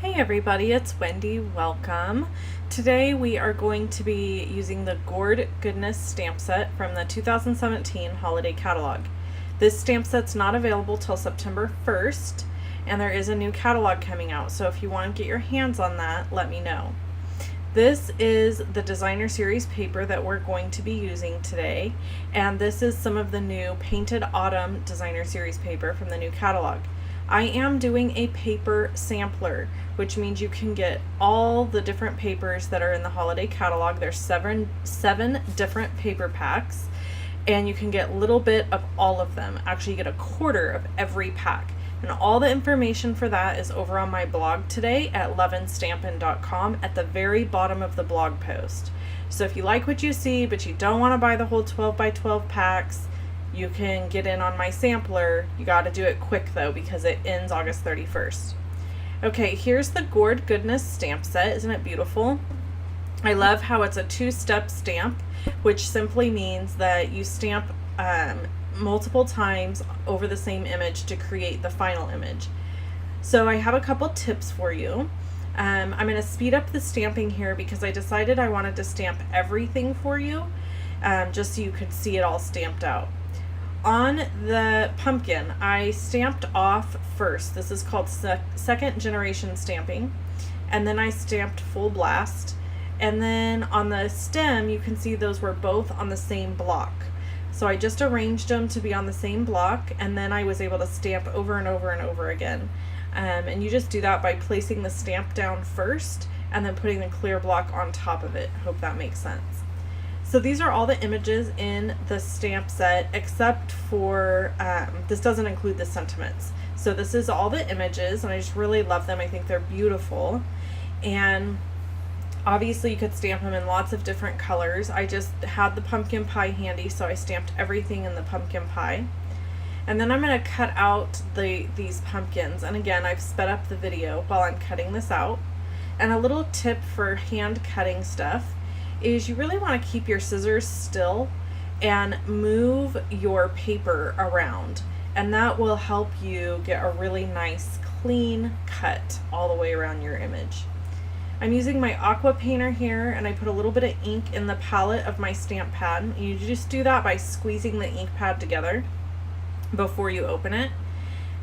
Hey everybody, it's Wendy. Welcome. Today we are going to be using the Gourd Goodness stamp set from the 2017 holiday catalog. This stamp set's not available till September 1st, and there is a new catalog coming out, so if you want to get your hands on that, let me know. This is the designer series paper that we're going to be using today, and this is some of the new Painted Autumn designer series paper from the new catalog. I am doing a paper sampler, which means you can get all the different papers that are in the holiday catalog. There's seven different paper packs, and you can get a little bit of all of them. Actually, you get a quarter of every pack. And all the information for that is over on my blog today at lovinstampin.com at the very bottom of the blog post. So if you like what you see, but you don't want to buy the whole 12 by 12 packs, you can get in on my sampler. You got to do it quick though, because it ends August 31st. Okay, here's the Gourd Goodness stamp set. Isn't it beautiful? I love how it's a two-step stamp, which simply means that you stamp multiple times over the same image to create the final image. So I have a couple tips for you. I'm going to speed up the stamping here because I decided I wanted to stamp everything for you, just so you could see it all stamped out. On the pumpkin, I stamped off first. This is called second generation stamping. And then I stamped full blast. And then on the stem, you can see those were both on the same block. So I just arranged them to be on the same block, and then I was able to stamp over and over and over again. And you just do that by placing the stamp down first and then putting the clear block on top of it. Hope that makes sense. So these are all the images in the stamp set, except for, this doesn't include the sentiments. So this is all the images, and I just really love them. I think they're beautiful. And obviously you could stamp them in lots of different colors. I just had the pumpkin pie handy, so I stamped everything in the pumpkin pie. And then I'm going to cut out these pumpkins. And again, I've sped up the video while I'm cutting this out. And a little tip for hand cutting stuff is you really want to keep your scissors still and move your paper around, and that will help you get a really nice clean cut all the way around your image. I'm using my aqua painter here, and I put a little bit of ink in the palette of my stamp pad. You just do that by squeezing the ink pad together before you open it.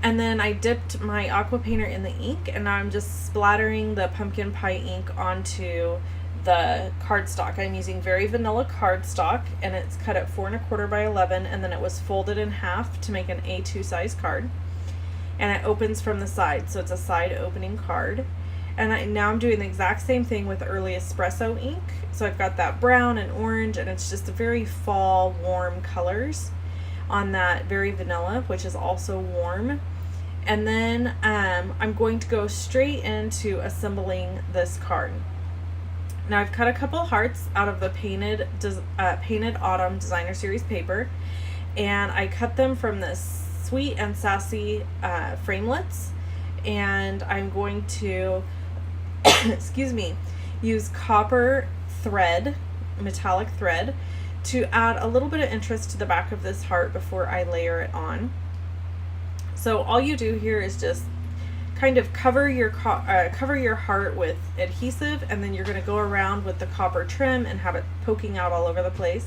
And then I dipped my aqua painter in the ink, and now I'm just splattering the pumpkin pie ink onto the cardstock. I'm using very vanilla cardstock, and it's cut at 4 1/4 by 11, and then it was folded in half to make an A2 size card. And it opens from the side, so it's a side opening card. And now I'm doing the exact same thing with early espresso ink. So I've got that brown and orange, and it's just a very fall warm colors on that very vanilla, which is also warm. And then I'm going to go straight into assembling this card. Now I've cut a couple hearts out of the Painted Autumn designer series paper, and I cut them from the Sweet and Sassy framelits, and I'm going to excuse me, use copper thread, metallic thread, to add a little bit of interest to the back of this heart before I layer it on. So all you do here is just kind of cover your heart with adhesive, and then you're going to go around with the copper trim and have it poking out all over the place.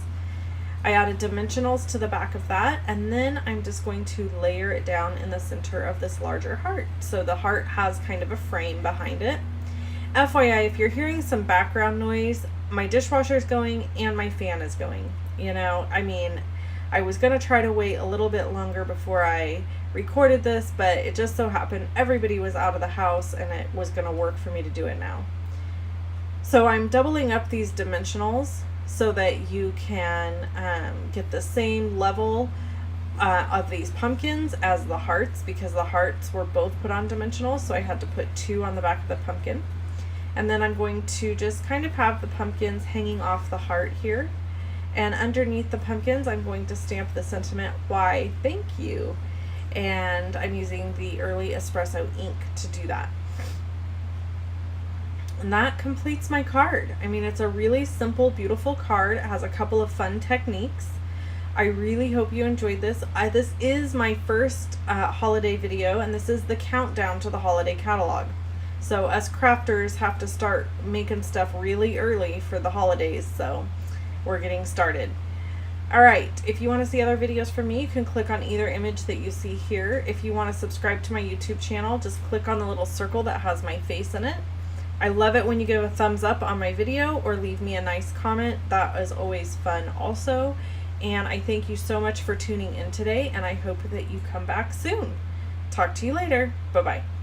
I added dimensionals to the back of that, and then I'm just going to layer it down in the center of this larger heart. So the heart has kind of a frame behind it. FYI, if you're hearing some background noise, my dishwasher is going and my fan is going. You know, I mean, I was going to try to wait a little bit longer before I recorded this, but it just so happened everybody was out of the house and it was going to work for me to do it now. So I'm doubling up these dimensionals so that you can get the same level of these pumpkins as the hearts, because the hearts were both put on dimensionals, so I had to put 2 on the back of the pumpkin. And then I'm going to just kind of have the pumpkins hanging off the heart here, and underneath the pumpkins I'm going to stamp the sentiment, "Why, thank you." And I'm using the early espresso ink to do that. And that completes my card. I mean, it's a really simple, beautiful card. It has a couple of fun techniques. I really hope you enjoyed this. This is my first holiday video, and this is the countdown to the holiday catalog. So us crafters have to start making stuff really early for the holidays, so we're getting started. Alright, if you want to see other videos from me, you can click on either image that you see here. If you want to subscribe to my YouTube channel, just click on the little circle that has my face in it. I love it when you give a thumbs up on my video or leave me a nice comment. That is always fun also. And I thank you so much for tuning in today, and I hope that you come back soon. Talk to you later. Bye-bye.